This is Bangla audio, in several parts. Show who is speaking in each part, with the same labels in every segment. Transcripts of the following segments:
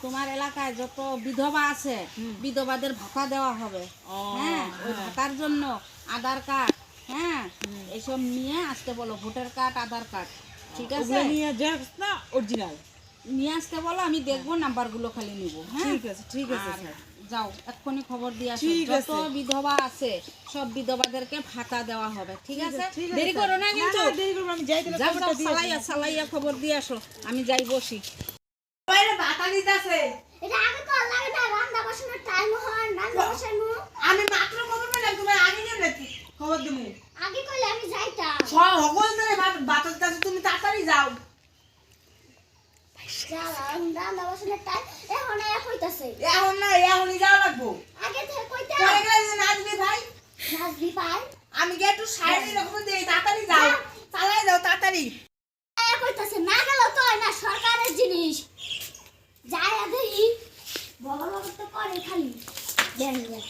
Speaker 1: তোমার এলাকায় যত বিধবা আছে বিধবাদের ভাতা দেওয়া হবে। হ্যাঁ, ওই ভাতার জন্য আধার কার্ড, হ্যাঁ, এসব নিয়ে আসতে বলো। ভোটার কার্ড, আধার কার্ড, ঠিক আছে?
Speaker 2: নিয়ে যাস না অরিজিনাল
Speaker 1: নিয়ে আসতে বলো, আমি দেখবো, নাম্বারগুলো খালি নিব। হ্যাঁ,
Speaker 2: ঠিক আছে ঠিক আছে স্যার।
Speaker 1: যাও এক্ষুনি খবর দিয়ে আসো। যত বিধবা আছে সব বিধবাদেরকে ভাতা দেওয়া হবে, ঠিক আছে? দেরি করো না কিন্তু।
Speaker 2: দেরি করব, আমি যাই তাহলে খবরটা দিয়ে
Speaker 1: সালাইয়া সালাইয়া খবর দিয়ে আসো, আমি যাই বসি।
Speaker 2: বাইরে ভাতা দিতাছে।
Speaker 3: এটা আগে তো লাগে না, রান্না বসানোর টাইম হয়, রান্না বসানো।
Speaker 2: আমি মাত্র খবর পেলাম, তোমার আগে নিয়ে নাকি খবর দেবো?
Speaker 3: আগে কইলে আমি যাইতাম।
Speaker 2: সকল ধরে ভাতা দিতাছে, তুমি তাড়াতাড়ি যাও।
Speaker 3: রান্না বসানোর টাইম এখন এক হইতাছে।
Speaker 2: এখন না, এখনই যাওয়া লাগবো।
Speaker 3: আগে থেকে কইতাম
Speaker 2: পরে গেলে যে নাচবে ভাই,
Speaker 3: নাচবি পাই।
Speaker 2: আমি গিয়ে একটু সাইডে রকম দেই, তাড়াতাড়ি যাও, চালাই যাও তাড়াতাড়ি।
Speaker 3: এক হইতাছে না গেল তো হয় না, সরকারের জিনিস যায় আদেই বড় বড় তো করে খালি দেন দেন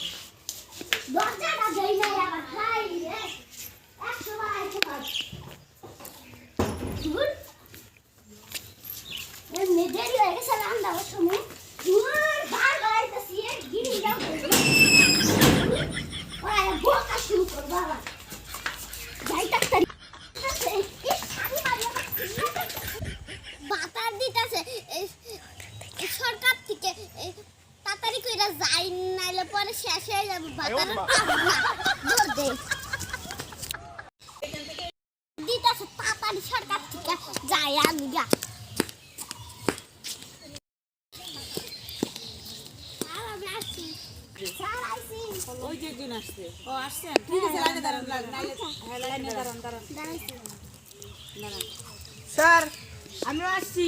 Speaker 3: দরজাটা দেই না আবার খাই রে 100 বার আইতে পার দূর এমনি দেরি হয়ে গেছে রান্না বসানো। দূর বার গাইতেছি এক গিরি যাও ওরা বোকা শুরু কর বাবা যাই তাড়াতাড়ি বাতার দিতেছে সরকার থেকে তাড়াতাড়ি কইরা যাই নাইলে পরে শেষ হয়ে যাবে বাতার দিতেছে তাড়াতাড়ি সরকার থেকে যাই আমি গা
Speaker 2: ওই যে একজন আসছে।
Speaker 1: ও আসছেন?
Speaker 2: ঠিক আছে, লাইনে দাঁড়ান,
Speaker 1: লাইনে দাঁড়ান দাঁড়ান।
Speaker 2: স্যার আমরা আসছি।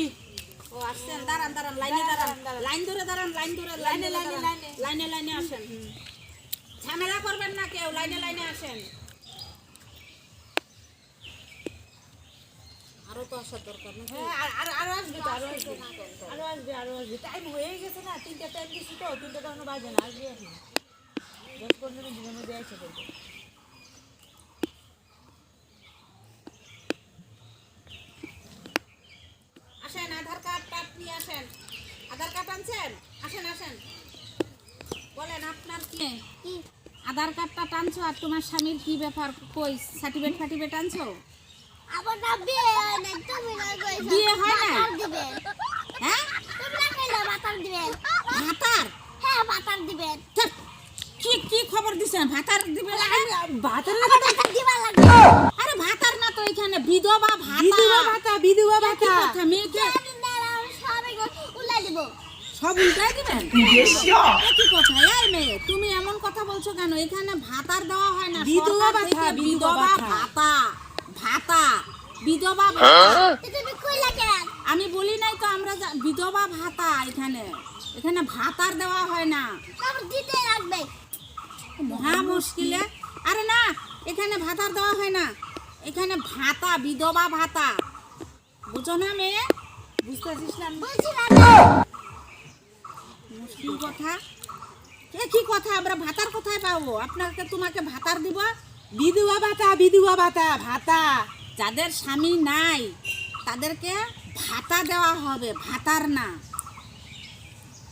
Speaker 1: ও আসছেন, দাঁড়ান দাঁড়ান, লাইনে দাঁড়ান, লাইন ধরে দাঁড়ান, লাইন ধরে, লাইনে লাইনে লাইনে লাইনে আসেন। ঝামেলা করবেন না কেউ, লাইনে লাইনে আসেন। আরো তো আসার দরকার না।
Speaker 2: আরো আসবে তো, আরো আসবে। টাইম হয়ে গেছে না, 3টা টাইম দিছি তো, 3টা তখন বাজে না, আসবে এখন 10-15 মিনিটের মধ্যে এসে পড়বে।
Speaker 1: আসেন, আধার কার্ড নিয়ে আসেন। আধার কার্ড আনছেন? আসেন আসেন, বলেন আপনার কি আধার কার্ডটা টানছো? আর তোমার স্বামীর কি ব্যাপার? কই সার্টিফিকেট আনছো?
Speaker 3: আবার না বিয়ে হয় না, তুমি না কইছো
Speaker 1: বিয়ে হয় না?
Speaker 3: বাতার দিবেন।
Speaker 1: হ্যাঁ,
Speaker 3: তুমি না কইলে বাতার দিবেন।
Speaker 1: ভাতার?
Speaker 3: হ্যাঁ বাতার দিবেন।
Speaker 1: ধ্যাৎ, কি খবর দিছেন? ভাতার দিবে না?
Speaker 2: ভাতার
Speaker 3: আবার বাতার দিবা লাগবে।
Speaker 1: আরে ভাতার না তো, এখানে বিধবা ভাতা।
Speaker 2: বিধবা ভাতা, বিধবা
Speaker 1: কি
Speaker 2: ভাতা।
Speaker 1: কথা? মেয়েকে
Speaker 3: আমি দাঁড়াও সবাই উল্লাই দিব।
Speaker 1: সব উল্টাই দিবেন? কি কথা? এই মেয়ে, তুমি এমন কথা বলছো কেন? এখানে ভাতার দেওয়া হয় না,
Speaker 2: বিধবা
Speaker 1: সরকার থেকে
Speaker 2: ভাতা, বিধবা
Speaker 1: বিধবা
Speaker 2: ভাতা।
Speaker 1: ভাতা, ভাতা, বিধবা ভাতা।
Speaker 3: তুমি কইলা কেন?
Speaker 1: আমি বলি নাই তো, আমরা বিধবা ভাতা। এখানে ভাতার দেওয়া হয় না,
Speaker 3: তারপর দিতে লাগবে।
Speaker 1: মহা মুশকিলে। আরে না, এখানে ভাতার দেওয়া হয় না, এখানে ভাতা, বিধবা ভাতা। বুঝো না মেয়ে?
Speaker 2: বুঝতেছিস না?
Speaker 3: বলছিলাম না।
Speaker 1: মুশকিল কথা। কি কথা? আমরা ভাতার কোথায় পাবো? তোমাকে ভাতার দিব?
Speaker 2: বিধবা ভাতা, বিধবা ভাতা, ভাতা।
Speaker 1: যাদের স্বামী নাই তাদেরকে ভাতা দেওয়া হবে, ভাতার না।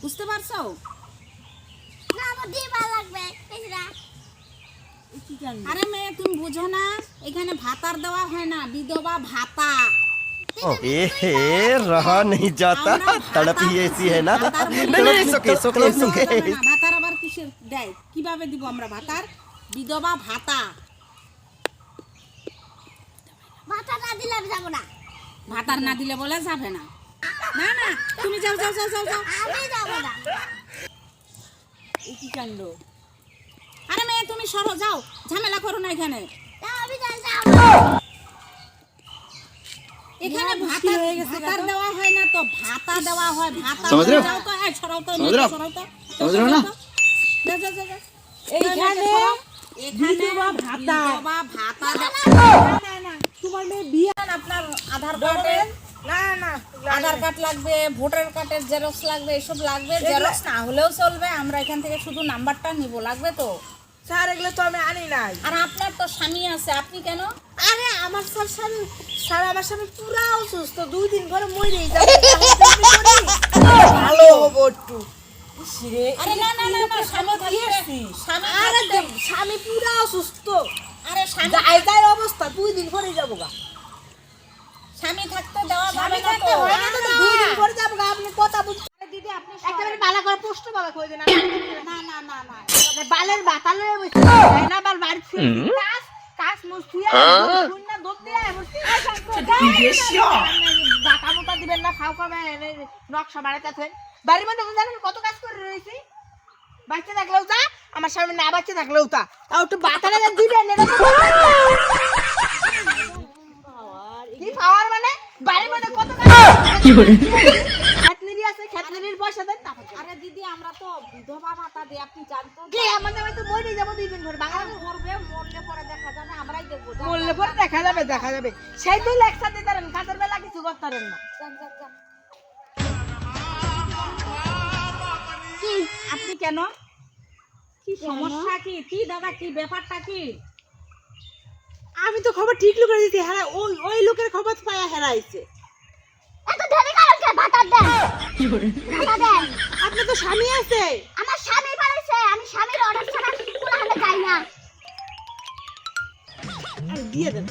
Speaker 1: বুঝতে পারছো?
Speaker 3: না আমার দিবা লাগবে। কইরা
Speaker 2: কি জানি?
Speaker 1: আরে মেয়ে, তুমি বুঝো না? এখানে ভাতার দেওয়া হয় না, বিধবা ভাতা।
Speaker 4: रहा नहीं जाता, तड़प ही ऐसी है ना। नहीं, it's okay.
Speaker 1: ভাতার আবার কিসের দেয়? কিভাবে দিব আমরা ভাতার? বিধবা ভাতা।
Speaker 3: ভাতা না দিলে আমি যাব না।
Speaker 1: ভাতার না দিলে বলে যাবে না। না না, তুমি যাও যাও যাও যাও যাও।
Speaker 3: আমি যাব না।
Speaker 2: এই কি কাণ্ড?
Speaker 1: আরে মেয়ে, তুমি সরো, যাও, ঝামেলা করো না এখানে।
Speaker 3: না আমি যাব না।
Speaker 1: এখানে
Speaker 2: মুশকিল হয়ে গেছে
Speaker 1: ভাতার দেওয়া হয় না তো, ভাতা দেওয়া হয়। ভাতা
Speaker 4: समझ रहे हो?
Speaker 1: যাও তো, এই সরাও তো,
Speaker 4: समझ रहे हो?
Speaker 1: সরাও তো,
Speaker 4: समझ रहे हो ना?
Speaker 1: যা যা যা যা।
Speaker 2: এইখানে বিধবা ভাতা।
Speaker 1: বিধবা ভাতা
Speaker 2: না না, তোমার মেয়ে বিয়ে।
Speaker 1: আপনার আধার কার্ডে
Speaker 2: না না,
Speaker 1: আধার কার্ড লাগবে, ভোটার কার্ডের জেরক্স লাগবে, এসব লাগবে। জেরক্স না হলেও চলবে, আমরা এখান থেকে শুধু নাম্বারটা নিব। লাগবে তো?
Speaker 2: স্যার এগুলো তো আমি আনি নাই।
Speaker 1: আর আপনার তো স্বামী আছে, আপনি কেন?
Speaker 2: আরে আমার স্যার আমার স্বামী পুরা অসুস্থ, 2 দিন করে মরেই যাবে। ভালো হবো একটু। ইসরে,
Speaker 1: আরে না না না না, স্বামী
Speaker 2: কি
Speaker 1: থাকতে
Speaker 2: আসছিস?
Speaker 1: স্বামী
Speaker 2: আরে
Speaker 1: থাকতে
Speaker 2: স্বামী পুরা অসুস্থ,
Speaker 1: আরে স্বামী
Speaker 2: যাই অবস্থা 2 দিন করে যাবো গা।
Speaker 1: স্বামী থাকতে দেওয়া
Speaker 2: স্বামী
Speaker 1: যাবে না
Speaker 2: থাকতে
Speaker 1: তো।
Speaker 2: হয় না তো 2 দিন করে যাবো গা। আপনি কথা বুঝছেন?
Speaker 1: আরে দিদি আপনি
Speaker 2: একেবারে বালা করে প্রশ্ন বালা কই দেন।
Speaker 1: না না না না
Speaker 2: বালের বাতালে বসে না বাল বাড়ি ফিরে কাজ মুছুয়া শুননা দোপ দিয়া বসে বাটা মোটা দিবেন না, খাও খাবে নকশা বাড়াইতেছে। বাড়ির মধ্যে জানেন কত কাজ করে রয়েছি। বাচ্চা থাকলেও তা, আমার সামনে না বাচ্চা থাকলেও তা, তাও একটু বাতালে দিবেন। কি পাওয়ার মানে বাড়ির মধ্যে কত কাজ কি করে খেতলিরি আছে, খেতলিরির পয়সা দেন না।
Speaker 1: আরে দিদি আমরা তো বিধবা ভাতা দিই, আপনি জানতো
Speaker 2: কি আমাদের তো মরে যাবো 2 দিন করে বাংলা
Speaker 1: করবে, মরলে পরে দেখা যাবে, আমরাই দেখবো। যান,
Speaker 2: বললে পরে দেখা যাবে সেই তো লেকচার দিতে পারেন, কাজের বেলা কিছু করতে পারেন না।
Speaker 1: যান, যান, যান।
Speaker 3: কি
Speaker 1: আপনি কেন? কি সমস্যা কি? কি দাদা, কি ব্যাপারটা কি?
Speaker 2: আমি তো খবর ঠিক লোকের দিতে হারা, ওই লোকের খবর পায়া হারাইছে।
Speaker 3: এত দেরি কালকে ভাতা দেন ভাতা দেন।
Speaker 2: আপনার তো স্বামী আছে।
Speaker 3: আমার স্বামী পালাইছে, আমি স্বামীর অর্ডার ছাড়া কোনখানে যাই না।
Speaker 2: আরে দিয়ে দেন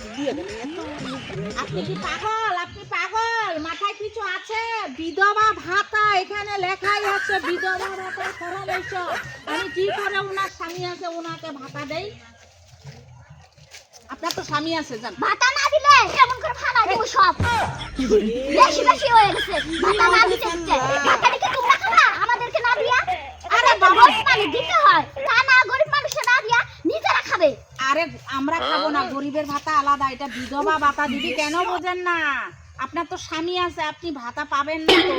Speaker 1: আপনি কি পাগল? আপনি পাগল? মাথায় কিছু আছে? বিধবা ভাতা এখানে লেখাই আছে, বিধবা ভাতা করা রয়েছে। আমি কি করে ওনার স্বামী আছে ওনাকে ভাতা দেই? আপনার তো স্বামী আছে, জান।
Speaker 3: ভাতা না দিলে কেমন করে ফালা দেব সব। বেশি বেশি হয়ে গেছে। ভাতা না দিতে ভাতা দিতে তোমরা খাবা আমাদেরকে না দিয়া। আরে বাবা মানে দিতে হয়, তা না গরিব মানুষে না দিয়া নিজেরা খাবে।
Speaker 1: আরে আমরা খাবো না, গরিবের ভাতা আলাদা, এটা বিধবা ভাতা। দিদি কেন বোঝেন না? আপনার তো স্বামী আছে, আপনি ভাতা পাবেন না তো।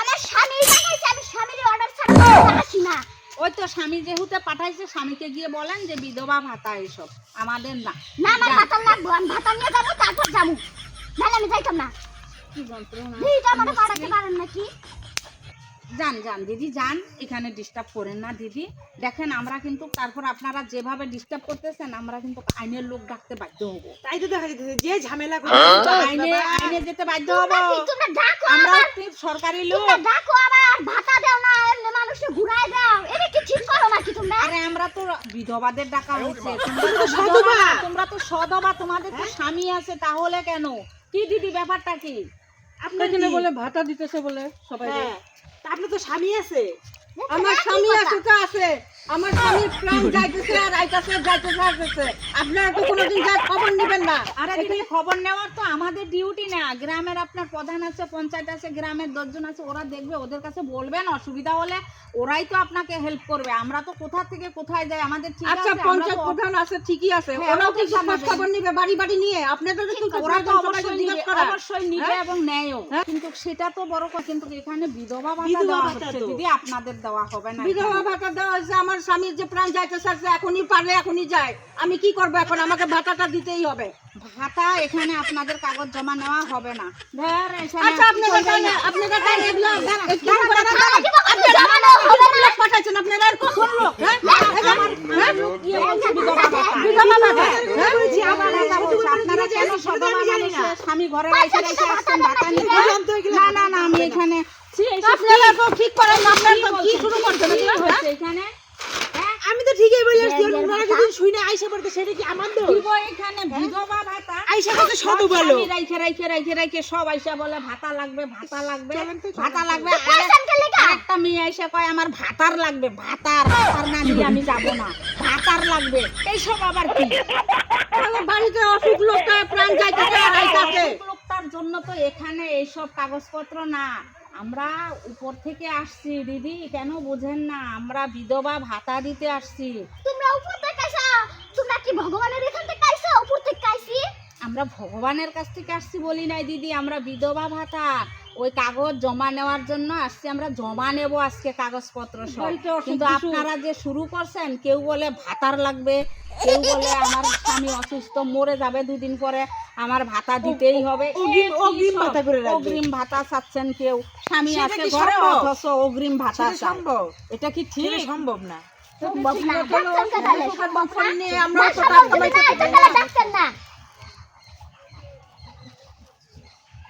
Speaker 3: আমার স্বামী পাঠাইছে, আমি স্বামীর অর্ডার ছাড়া কোথাও আসি না।
Speaker 1: ওই তো স্বামী যেহেতু পাঠাইছে, স্বামীকে গিয়ে বলেন যে বিধবা ভাতা এসব আমাদের না।
Speaker 3: না আমার ভাতা লাগবো, আমি ভাতা নিয়ে যাবো তারপর যাবো, নাহলে আমি যাইতাম না।
Speaker 1: কি যন্ত্রণা।
Speaker 3: দিদিটা আমাকে পাঠাতে পারেন নাকি?
Speaker 1: যান যান দিদি যান, এখানে ডিস্টার্ব করেন না দিদি। দেখেন আমরা কিন্তু তারপর আপনারা যেভাবে ডিস্টার্ব করতেছেন আমরা কিন্তু আইনের লোক ডাকতে বাধ্য হবো।
Speaker 2: তাই তো দেখা যাচ্ছে যে ঝামেলা
Speaker 1: তো আইনে যেতে বাধ্য হবো।
Speaker 3: তোমরা ডাকো
Speaker 1: আমরা
Speaker 3: আমার,
Speaker 1: একটি সরকারি লোক।
Speaker 3: তোমরা ডাকো আমার, আর ভাতা দাও না, এমনি মানুষকে ঘুরাই দাও। এটা কি ঠিক করো নাকি তোমরা?
Speaker 1: আরে আমরা তো বিধবাদের ডাকা হচ্ছে, তোমরা তো সধবা না, তোমরা তো সধবা, তোমাদের তো স্বামী আছে, তাহলে কেন? কি দিদি ব্যাপারটা কি?
Speaker 2: আপনার এখানে বলে ভাতা দিতেছে বলে সবাই। আপনার তো স্বামী আছে।
Speaker 3: আমার স্বামী আছে
Speaker 2: তো আছে, আমার স্বামীর প্রাণ যাইতেছে আর যাইতেছে। আপনারা তো কোনোদিন যা খবর নেবেন না।
Speaker 1: আরে দিদি খবর নেওয়ার তো আমাদের ডিউটি না। গ্রামের আপনার প্রধান আছে, পঞ্চায়েত আছে, গ্রামের 10 জন আছে, ওরা দেখবে, ওদের কাছে বলবেন, অসুবিধা হলে ওরাই তো আপনাকে হেল্প করবে। আমরা তো কোথা থেকে কোথায় যাই আমাদের ঠিক
Speaker 2: আচ্ছা
Speaker 1: আছে।
Speaker 2: পঞ্চায়েত প্রধান আছে, ঠিকই আছে,
Speaker 1: হ্যাঁ,
Speaker 2: ওরাও
Speaker 1: ওদের
Speaker 2: কি
Speaker 1: জানাবে।
Speaker 2: খবর নিবে বাড়ি বাড়ি নিয়ে? আপনাদের তো
Speaker 1: ওরা তো
Speaker 2: সবাইকে
Speaker 1: অবশ্যই
Speaker 2: জিজ্ঞেস
Speaker 1: নিবে,
Speaker 2: করা।
Speaker 1: অবশ্যই নিবে এবং নেয়ও। কিন্তু সেটা তো বড় কথা, কিন্তু এখানে বিধবা ভাতা
Speaker 2: বিধবা
Speaker 1: দেওয়া
Speaker 2: ভাতা
Speaker 1: হচ্ছে
Speaker 2: তো।
Speaker 1: দিদি, আপনাদের দেওয়া হবে না।
Speaker 2: বিধবা ভাতা দেওয়া হয়েছে, আমার স্বামীর যে প্রাণ যাইতেছে এখনই পারলে এখনই যায়। আমি কি করবো এখন? আমাকে ভাতাটা দিতেই হবে।
Speaker 1: ভাতা এখানে আপনাদের কাগজ জমা নেওয়া হবে না। ধর এখানে
Speaker 2: আচ্ছা আপনাদের কারণে এগুলো পাঠাচ্ছেন আপনারা আর কোন লোক?
Speaker 1: আপনারা কেন সদবা মানুষের স্বামী ঘরে রেখে রেখে আসছেন ভাতা নিতে? না না না, আমি এখানে
Speaker 2: আপনারা তো ঠিক করেন না, আপনারা তো কি শুরু করছেন
Speaker 1: কি হয়েছে এখানে? হ্যাঁ?
Speaker 2: আমি তো ঠিকই বলে আসছি, ওনারা যদি শুনে আইসা পড়তে সেটা কি আমার দোষ?
Speaker 1: দিব এখানে বিধবা ভাতা।
Speaker 2: আইসা পড়তে সব ভালো।
Speaker 1: স্বামী রাইখে সব আইসা বলে ভাতা লাগবে, ভাতা লাগবে, ভাতা লাগবে। আরেকটা মেয়ে আইসা কয় আমার ভাতার লাগবে, ভাতার না দিয়ে আমি যাব না, ভাতার লাগবে। এইসব আবার কি?
Speaker 2: আমার বাড়িতে অসুখ লোকটা প্রাণ যাইতেছে আর আইতাছে।
Speaker 1: লোকটার জন্য তো এখানে এইসব কাগজপত্র না। আমরা উপর থেকে আসছি দিদি, কেন বোঝেন না? আমরা বিধবা ভাতা দিতে আসছি।
Speaker 3: তোমরা উপর থেকে আইছো, তোমরা কি ভগবানের এখান থেকে আইছো? উপর থেকে আইছি।
Speaker 1: আমরা ভগবানের কাছ থেকে আসছি বলি নাই দিদি, আমরা বিধবা ভাতা ওই কাগজ জমা নেওয়ার জন্য আসছি। আমরা জমা নেব আজকে কাগজপত্র সব। কিন্তু আপনারা যে শুরু করছেন, কেউ বলে ভাতার লাগবে, কেউ বলে আমার স্বামী অসুস্থ মরে যাবে 2 দিন পরে, আমার ভাতা দিতেই হবে।
Speaker 2: অগ্রিম ভাতা করে রাখবে।
Speaker 1: অগ্রিম ভাতা চাচ্ছেন কেউ, স্বামী
Speaker 2: সেটা
Speaker 1: আছে
Speaker 2: কি
Speaker 1: ঘরে
Speaker 2: সম্ভব?
Speaker 1: অথচ অগ্রিম ভাতা
Speaker 2: সেটা
Speaker 1: চায়।
Speaker 2: সম্ভব?
Speaker 1: এটা কি ঠিক?
Speaker 2: সম্ভব না।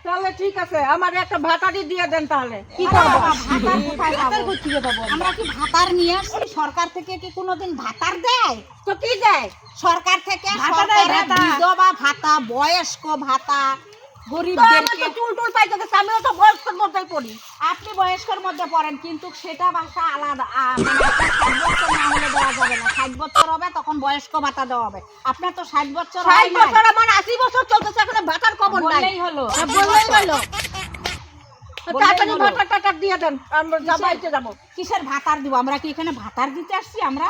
Speaker 2: তাহলে ঠিক আছে, আমার একটা ভাতারি দিয়ে দেন তাহলে কি
Speaker 1: করবো?
Speaker 2: করবো?
Speaker 1: ভাতার কোথায় পাবো? আমরা কি ভাতার নিয়ে আসছি? সরকার থেকে কি কোনোদিন ভাতার দেয়?
Speaker 2: তো কি দেয়?
Speaker 1: সরকার থেকে
Speaker 2: ভাতা দেয়,
Speaker 1: সরকারের
Speaker 2: ভাতা।
Speaker 1: বিধবা ভাতা, বয়স্ক ভাতা,
Speaker 2: তো আমার
Speaker 1: গরিবদেরকে।
Speaker 2: তো চুল টুল পাইতে গেছে, আমিও তো বয়স্কের মধ্যেই পড়ি।
Speaker 1: আপনি বয়স্কের মধ্যে পড়েন, কিন্তু সেটা ভাষা আলাদা। মানে আপনার 60 বছর না হলে দেওয়া যাবে না। 60 বছর হবে তখন বয়স্ক ভাতা দেওয়া হবে। আপনার তো 60 বছর
Speaker 2: 60
Speaker 1: হয় নাই।
Speaker 2: বছর আমার 80 বছর চলতেছে, এখন ভাতার খবর নাই।
Speaker 1: বললেই হলো।
Speaker 2: বললেই হলো। তাড়াতাড়ি
Speaker 1: হলো।
Speaker 2: ভাতার টাকা দিয়ে দেন, আমরা যাবাইতে যাবো।
Speaker 1: কিসের ভাতার দিব? আমরা কি এখানে ভাতার দিতে আসছি? আমরা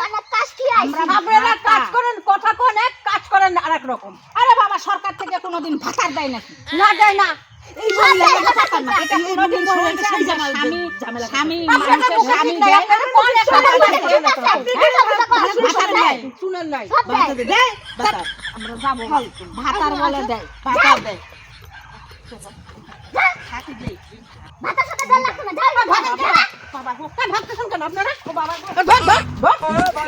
Speaker 1: আমরা
Speaker 2: আপনারা
Speaker 1: ভাতা।
Speaker 2: কাজ করেন, কথা কোন এক, কাজ করেন আরেক রকম।
Speaker 1: আরে বাবা, সরকার থেকে কোনোদিন ভাতার দেয় নাকি?
Speaker 2: না দেয় না।
Speaker 1: এই মহিলাদের ভাতার না। এটা কোনোদিন শুনেছেন যে স্বামী মানুষের স্বামী দেয়?
Speaker 2: আপনারা কোন এক
Speaker 1: সরকার
Speaker 2: কথা
Speaker 1: থেকে
Speaker 2: বলেন না।
Speaker 1: ভাতার নেয়।
Speaker 2: শুনেন নাই।
Speaker 1: দেয়? আমরা যাবো। ভাতার বলে দেয়। ভাতার দেয়।
Speaker 2: বাবা, ভাগতেছেন কেন আপনারা? ও বাবা, ধর, ধর, ধর।